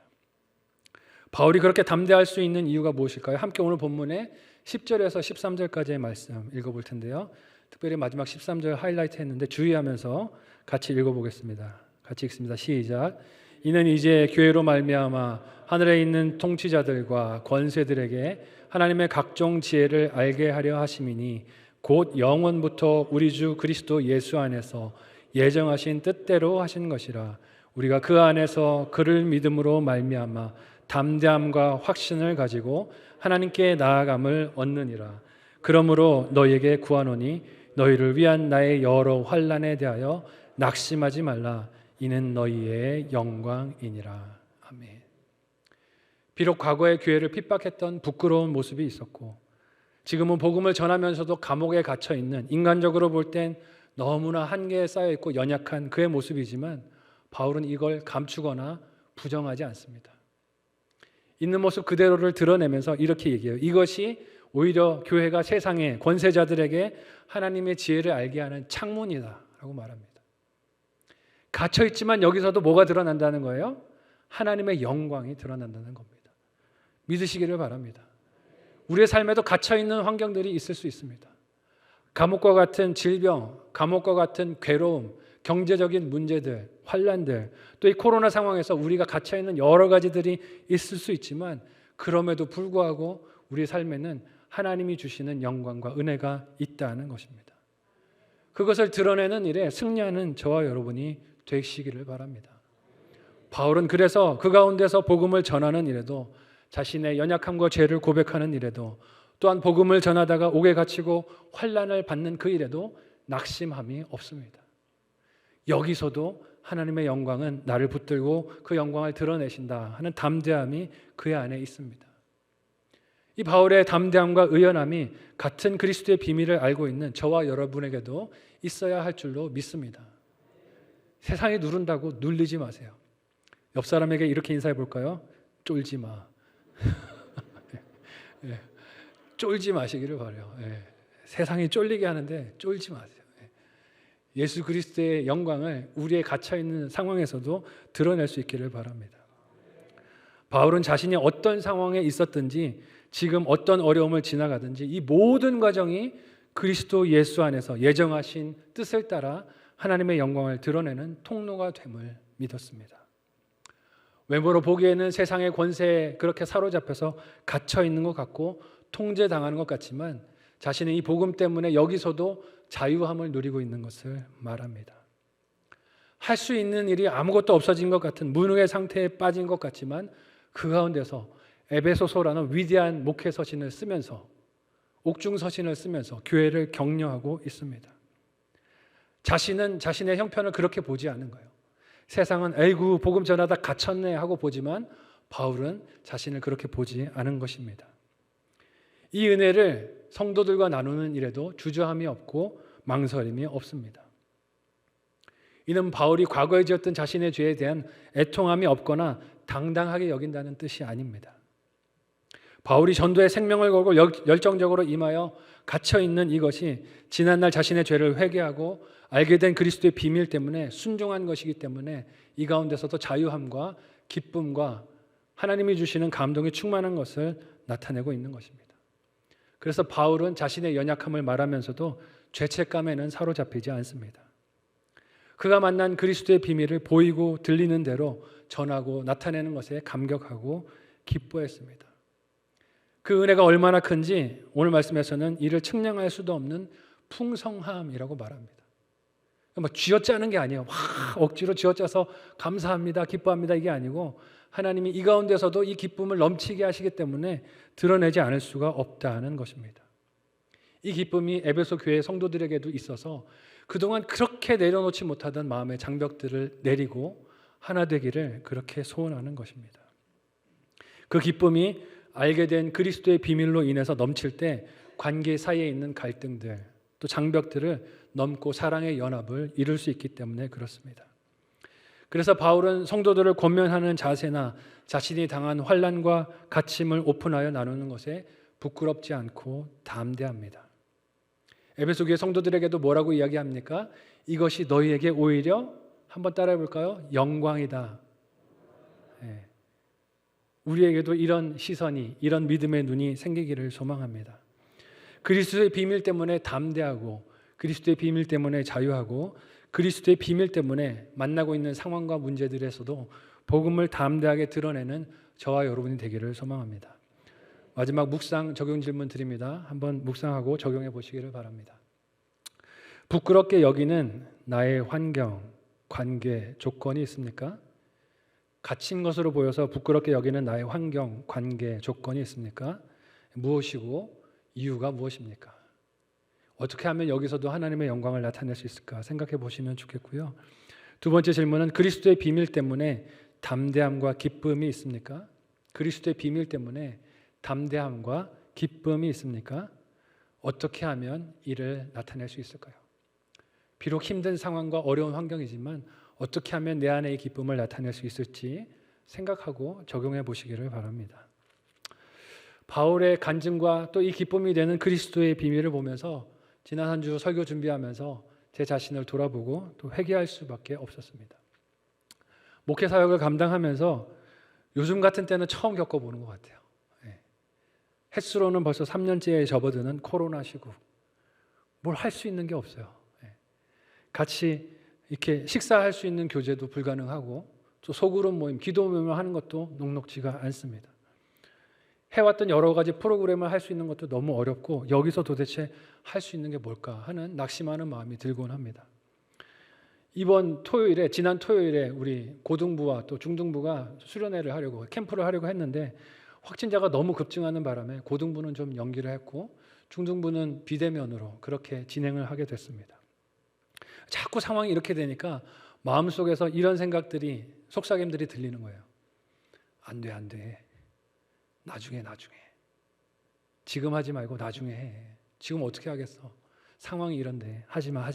바울이 그렇게 담대할 수 있는 이유가 무엇일까요? 함께 오늘 본문의 10절에서 13절까지의 말씀 읽어볼 텐데요. 특별히 마지막 13절 하이라이트 했는데 주의하면서 같이 읽어보겠습니다. 같이 읽습니다. 시작. 이는 이제 교회로 말미암아 하늘에 있는 통치자들과 권세들에게 하나님의 각종 지혜를 알게 하려 하심이니 곧 영원부터 우리 주 그리스도 예수 안에서 예정하신 뜻대로 하신 것이라. 우리가 그 안에서 그를 믿음으로 말미암아 담대함과 확신을 가지고 하나님께 나아감을 얻느니라. 그러므로 너희에게 구하노니 너희를 위한 나의 여러 환난에 대하여 낙심하지 말라. 이는 너희의 영광이니라. 아멘. 비록 과거의 교회를 핍박했던 부끄러운 모습이 있었고 지금은 복음을 전하면서도 감옥에 갇혀 있는, 인간적으로 볼 땐 너무나 한계에 쌓여 있고 연약한 그의 모습이지만 바울은 이걸 감추거나 부정하지 않습니다. 있는 모습 그대로를 드러내면서 이렇게 얘기해요. 이것이 오히려 교회가 세상의 권세자들에게 하나님의 지혜를 알게 하는 창문이다 라고 말합니다. 갇혀 있지만 여기서도 뭐가 드러난다는 거예요? 하나님의 영광이 드러난다는 겁니다. 믿으시기를 바랍니다. 우리의 삶에도 갇혀 있는 환경들이 있을 수 있습니다. 감옥과 같은 질병, 감옥과 같은 괴로움, 경제적인 문제들, 환난들, 또 이 코로나 상황에서 우리가 갇혀 있는 여러 가지들이 있을 수 있지만 그럼에도 불구하고 우리 삶에는 하나님이 주시는 영광과 은혜가 있다는 것입니다. 그것을 드러내는 일에 승리하는 저와 여러분이 되시기를 바랍니다. 바울은 그래서 그 가운데서 복음을 전하는 일에도, 자신의 연약함과 죄를 고백하는 일에도, 또한 복음을 전하다가 옥에 갇히고 환난을 받는 그 일에도 낙심함이 없습니다. 여기서도 하나님의 영광은 나를 붙들고 그 영광을 드러내신다 하는 담대함이 그의 안에 있습니다. 이 바울의 담대함과 의연함이 같은 그리스도의 비밀을 알고 있는 저와 여러분에게도 있어야 할 줄로 믿습니다. 세상이 누른다고 눌리지 마세요. 옆 사람에게 이렇게 인사해 볼까요? 쫄지 마. 네. 쫄지 마시기를 바라요. 네. 세상이 쫄리게 하는데 쫄지 마세요. 네. 예수 그리스도의 영광을 우리의 갇혀있는 상황에서도 드러낼 수 있기를 바랍니다. 바울은 자신이 어떤 상황에 있었든지 지금 어떤 어려움을 지나가든지 이 모든 과정이 그리스도 예수 안에서 예정하신 뜻을 따라 하나님의 영광을 드러내는 통로가 됨을 믿었습니다. 외모로 보기에는 세상의 권세에 그렇게 사로잡혀서 갇혀 있는 것 같고 통제당하는 것 같지만 자신의 이 복음 때문에 여기서도 자유함을 누리고 있는 것을 말합니다. 할 수 있는 일이 아무것도 없어진 것 같은 무능의 상태에 빠진 것 같지만 그 가운데서 에베소서라는 위대한 목회 서신을 쓰면서, 옥중 서신을 쓰면서 교회를 격려하고 있습니다. 자신은 자신의 형편을 그렇게 보지 않는 거예요. 세상은 에이구 복음 전하다 갇혔네 하고 보지만 바울은 자신을 그렇게 보지 않은 것입니다. 이 은혜를 성도들과 나누는 일에도 주저함이 없고 망설임이 없습니다. 이는 바울이 과거에 지었던 자신의 죄에 대한 애통함이 없거나 당당하게 여긴다는 뜻이 아닙니다. 바울이 전도에 생명을 걸고 열정적으로 임하여 갇혀있는 이것이 지난날 자신의 죄를 회개하고 알게 된 그리스도의 비밀 때문에 순종한 것이기 때문에 이 가운데서도 자유함과 기쁨과 하나님이 주시는 감동이 충만한 것을 나타내고 있는 것입니다. 그래서 바울은 자신의 연약함을 말하면서도 죄책감에는 사로잡히지 않습니다. 그가 만난 그리스도의 비밀을 보이고 들리는 대로 전하고 나타내는 것에 감격하고 기뻐했습니다. 그 은혜가 얼마나 큰지 오늘 말씀에서는 이를 측량할 수도 없는 풍성함이라고 말합니다. 뭐 쥐어짜는 게 아니에요. 억지로 쥐어짜서 감사합니다, 기뻐합니다 이게 아니고 하나님이 이 가운데서도 이 기쁨을 넘치게 하시기 때문에 드러내지 않을 수가 없다는 것입니다. 이 기쁨이 에베소 교회 성도들에게도 있어서 그동안 그렇게 내려놓지 못하던 마음의 장벽들을 내리고 하나 되기를 그렇게 소원하는 것입니다. 그 기쁨이 알게 된 그리스도의 비밀로 인해서 넘칠 때 관계 사이에 있는 갈등들 또 장벽들을 넘고 사랑의 연합을 이룰 수 있기 때문에 그렇습니다. 그래서 바울은 성도들을 권면하는 자세나 자신이 당한 환난과 갇힘을 오픈하여 나누는 것에 부끄럽지 않고 담대합니다. 에베소 교회 성도들에게도 뭐라고 이야기합니까? 이것이 너희에게 오히려 한번 따라해 볼까요? 영광이다. 네. 우리에게도 이런 시선이, 이런 믿음의 눈이 생기기를 소망합니다. 그리스도의 비밀 때문에 담대하고 그리스도의 비밀 때문에 자유하고 그리스도의 비밀 때문에 만나고 있는 상황과 문제들에서도 복음을 담대하게 드러내는 저와 여러분이 되기를 소망합니다. 마지막 묵상 적용 질문 드립니다. 한번 묵상하고 적용해 보시기를 바랍니다. 부끄럽게 여기는 나의 환경, 관계, 조건이 있습니까? 갇힌 것으로 보여서 부끄럽게 여기는 나의 환경, 관계, 조건이 있습니까? 무엇이고 이유가 무엇입니까? 어떻게 하면 여기서도 하나님의 영광을 나타낼 수 있을까 생각해 보시면 좋겠고요. 두 번째 질문은 그리스도의 비밀 때문에 담대함과 기쁨이 있습니까? 그리스도의 비밀 때문에 담대함과 기쁨이 있습니까? 어떻게 하면 이를 나타낼 수 있을까요? 비록 힘든 상황과 어려운 환경이지만 어떻게 하면 내 안에 이 기쁨을 나타낼 수 있을지 생각하고 적용해 보시기를 바랍니다. 바울의 간증과 또 이 기쁨이 되는 그리스도의 비밀을 보면서 지난 한 주 설교 준비하면서 제 자신을 돌아보고 또 회개할 수밖에 없었습니다. 목회 사역을 감당하면서 요즘 같은 때는 처음 겪어보는 것 같아요. 햇수로는 벌써 3년째에 접어드는 코로나 시국. 뭘 할 수 있는 게 없어요. 같이 이렇게 식사할 수 있는 교제도 불가능하고 또 소그룹 모임, 기도 모임을 하는 것도 녹록지가 않습니다. 해왔던 여러 가지 프로그램을 할 수 있는 것도 너무 어렵고 여기서 도대체 할 수 있는 게 뭘까 하는 낙심하는 마음이 들곤 합니다. 지난 토요일에 우리 고등부와 또 중등부가 수련회를 하려고 캠프를 하려고 했는데 확진자가 너무 급증하는 바람에 고등부는 좀 연기를 했고 중등부는 비대면으로 그렇게 진행을 하게 됐습니다. 자꾸 상황이 이렇게 되니까 마음속에서 이런 생각들이 속삭임들이 들리는 거예요. 안 돼. 나중에. 지금 하지 말고 나중에 해. 지금 어떻게 하겠어? 상황이 이런데 하지 마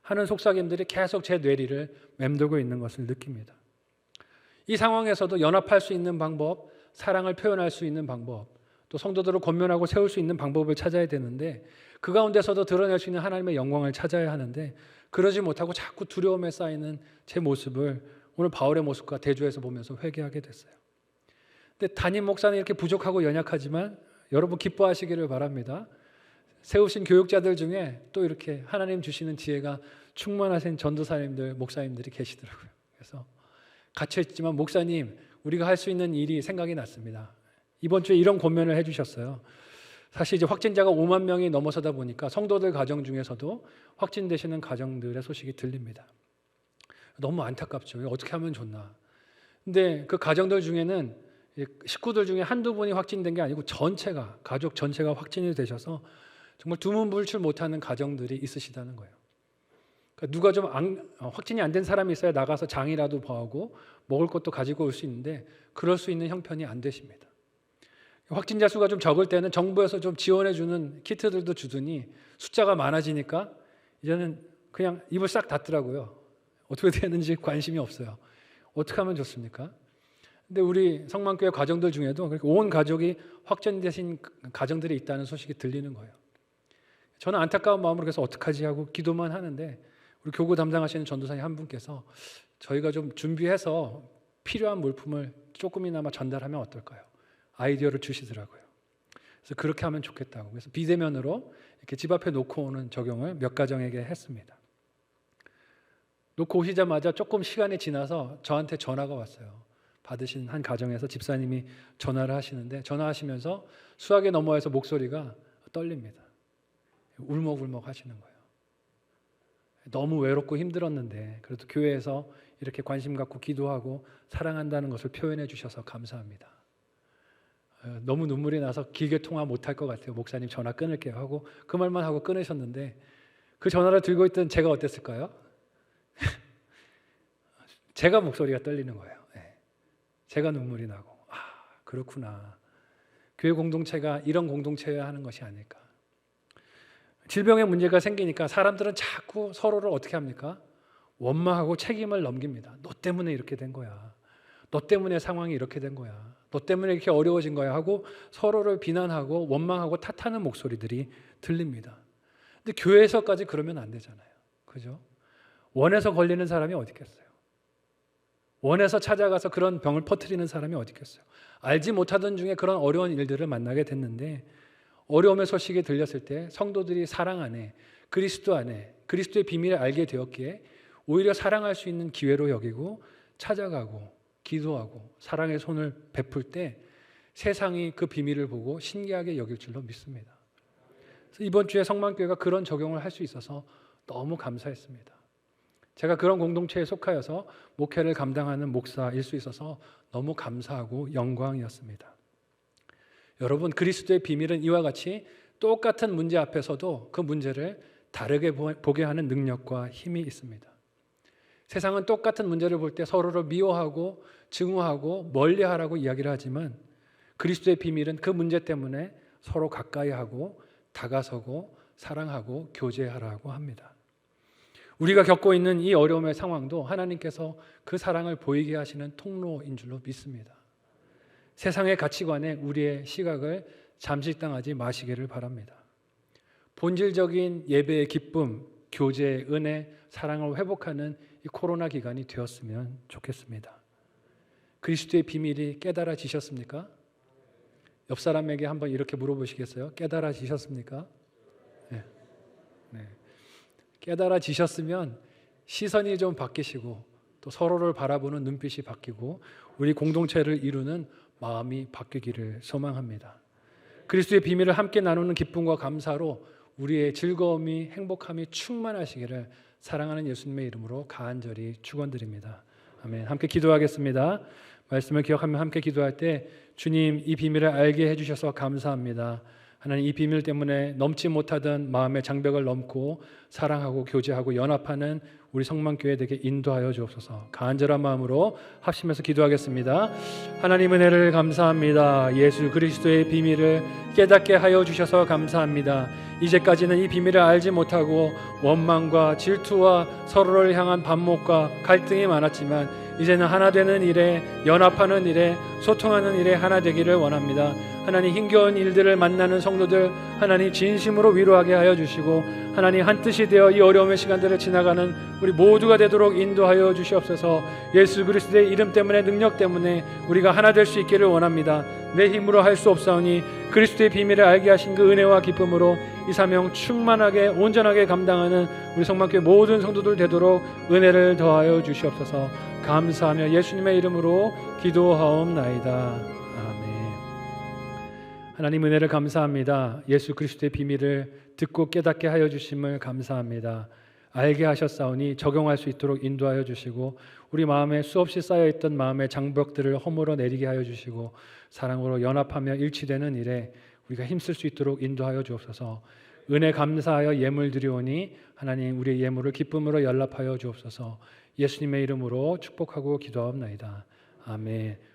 하는 속삭임들이 계속 제 뇌리를 맴돌고 있는 것을 느낍니다. 이 상황에서도 연합할 수 있는 방법, 사랑을 표현할 수 있는 방법, 또 성도들을 권면하고 세울 수 있는 방법을 찾아야 되는데 그 가운데서도 드러낼 수 있는 하나님의 영광을 찾아야 하는데 그러지 못하고 자꾸 두려움에 쌓이는 제 모습을 오늘 바울의 모습과 대조해서 보면서 회개하게 됐어요. 근데 담임 목사는 이렇게 부족하고 연약하지만 여러분 기뻐하시기를 바랍니다. 세우신 교육자들 중에 또 이렇게 하나님 주시는 지혜가 충만하신 전도사님들, 목사님들이 계시더라고요. 그래서 갇혀있지만 목사님, 우리가 할 수 있는 일이 생각이 났습니다. 이번 주에 이런 권면을 해주셨어요. 사실 이제 확진자가 5만 명이 넘어서다 보니까 성도들 가정 중에서도 확진되시는 가정들의 소식이 들립니다. 너무 안타깝죠. 어떻게 하면 좋나. 근데 그 가정들 중에는 식구들 중에 한두 분이 확진된 게 아니고 가족 전체가 확진이 되셔서 정말 두문불출 못하는 가정들이 있으시다는 거예요. 그러니까 누가 좀 확진이 안 된 사람이 있어야 나가서 장이라도 봐하고 먹을 것도 가지고 올 수 있는데 그럴 수 있는 형편이 안 되십니다. 확진자 수가 좀 적을 때는 정부에서 좀 지원해주는 키트들도 주더니 숫자가 많아지니까 이제는 그냥 입을 싹 닫더라고요. 어떻게 되는지 관심이 없어요. 어떻게 하면 좋습니까? 근데 우리 성만교회 가정들 중에도 온 가족이 확진되신 가정들이 있다는 소식이 들리는 거예요. 저는 안타까운 마음으로 그래서 어떡하지 하고 기도만 하는데 우리 교구 담당하시는 전도사님 한 분께서 저희가 좀 준비해서 필요한 물품을 조금이나마 전달하면 어떨까요? 아이디어를 주시더라고요. 그래서 그렇게 하면 좋겠다고. 그래서 비대면으로 이렇게 집 앞에 놓고 오는 적용을 몇 가정에게 했습니다. 놓고 오시자마자 조금 시간이 지나서 저한테 전화가 왔어요. 받으신 한 가정에서 집사님이 전화를 하시는데 전화하시면서 수화기 너머에서 목소리가 떨립니다. 울먹울먹 하시는 거예요. 너무 외롭고 힘들었는데 그래도 교회에서 이렇게 관심 갖고 기도하고 사랑한다는 것을 표현해 주셔서 감사합니다. 너무 눈물이 나서 길게 통화 못할 것 같아요. 목사님 전화 끊을게요 하고 그 말만 하고 끊으셨는데 그 전화를 들고 있던 제가 어땠을까요? 제가 목소리가 떨리는 거예요. 제가 눈물이 나고 그렇구나. 교회 공동체가 이런 공동체여야 하는 것이 아닐까. 질병의 문제가 생기니까 사람들은 자꾸 서로를 어떻게 합니까? 원망하고 책임을 넘깁니다. 너 때문에 이렇게 된 거야. 너 때문에 상황이 이렇게 된 거야. 너 때문에 이렇게 어려워진 거야 하고 서로를 비난하고 원망하고 탓하는 목소리들이 들립니다. 근데 교회에서까지 그러면 안 되잖아요. 그죠? 원해서 걸리는 사람이 어디 있겠어요? 원해서 찾아가서 그런 병을 퍼뜨리는 사람이 어디 있겠어요? 알지 못하던 중에 그런 어려운 일들을 만나게 됐는데 어려움의 소식이 들렸을 때 성도들이 사랑 안에 그리스도 안에 그리스도의 비밀을 알게 되었기에 오히려 사랑할 수 있는 기회로 여기고 찾아가고 기도하고 사랑의 손을 베풀 때 세상이 그 비밀을 보고 신기하게 여길 줄로 믿습니다. 그래서 이번 주에 성만교회가 그런 적용을 할 수 있어서 너무 감사했습니다. 제가 그런 공동체에 속하여서 목회를 감당하는 목사일 수 있어서 너무 감사하고 영광이었습니다. 여러분, 그리스도의 비밀은 이와 같이 똑같은 문제 앞에서도 그 문제를 다르게 보게 하는 능력과 힘이 있습니다. 세상은 똑같은 문제를 볼 때 서로를 미워하고 증오하고 멀리하라고 이야기를 하지만 그리스도의 비밀은 그 문제 때문에 서로 가까이하고 다가서고 사랑하고 교제하라고 합니다. 우리가 겪고 있는 이 어려움의 상황도 하나님께서 그 사랑을 보이게 하시는 통로인 줄로 믿습니다. 세상의 가치관에 우리의 시각을 잠식당하지 마시기를 바랍니다. 본질적인 예배의 기쁨, 교제의 은혜, 사랑을 회복하는 이 코로나 기간이 되었으면 좋겠습니다. 그리스도의 비밀이 깨달아지셨습니까? 옆 사람에게 한번 이렇게 물어보시겠어요? 깨달아지셨습니까? 네. 깨달아지셨으면 시선이 좀 바뀌시고 또 서로를 바라보는 눈빛이 바뀌고 우리 공동체를 이루는 마음이 바뀌기를 소망합니다. 그리스도의 비밀을 함께 나누는 기쁨과 감사로 우리의 즐거움이 행복함이 충만하시기를 사랑하는 예수님의 이름으로 간절히 축원드립니다. 아멘. 함께 기도하겠습니다. 말씀을 기억하며 함께 기도할 때 주님, 이 비밀을 알게 해주셔서 감사합니다. 하나님, 이 비밀 때문에 넘지 못하던 마음의 장벽을 넘고 사랑하고 교제하고 연합하는 우리 성만교회 되게 인도하여 주옵소서. 간절한 마음으로 합심해서 기도하겠습니다. 하나님, 은혜를 감사합니다. 예수 그리스도의 비밀을 깨닫게 하여 주셔서 감사합니다. 이제까지는 이 비밀을 알지 못하고 원망과 질투와 서로를 향한 반목과 갈등이 많았지만 이제는 하나 되는 일에, 연합하는 일에, 소통하는 일에 하나 되기를 원합니다. 하나님, 힘겨운 일들을 만나는 성도들 하나님 진심으로 위로하게 하여 주시고 하나님, 한 뜻이 되어 이 어려움의 시간들을 지나가는 우리 모두가 되도록 인도하여 주시옵소서. 예수 그리스도의 이름 때문에, 능력 때문에 우리가 하나 될 수 있기를 원합니다. 내 힘으로 할 수 없사오니 그리스도의 비밀을 알게 하신 그 은혜와 기쁨으로 이 사명 충만하게 온전하게 감당하는 우리 성만교회 모든 성도들 되도록 은혜를 더하여 주시옵소서. 감사하며 예수님의 이름으로 기도하옵나이다. 아멘. 하나님, 은혜를 감사합니다. 예수 그리스도의 비밀을 듣고 깨닫게 하여 주심을 감사합니다. 알게 하셨사오니 적용할 수 있도록 인도하여 주시고 우리 마음에 수없이 쌓여있던 마음의 장벽들을 허물어 내리게 하여 주시고 사랑으로 연합하며 일치되는 일에 우리가 힘쓸 수 있도록 인도하여 주옵소서. 은혜 감사하여 예물 드리오니 하나님, 우리의 예물을 기쁨으로 연락하여 주옵소서. 예수님의 이름으로 축복하고 기도하옵나이다. 아멘.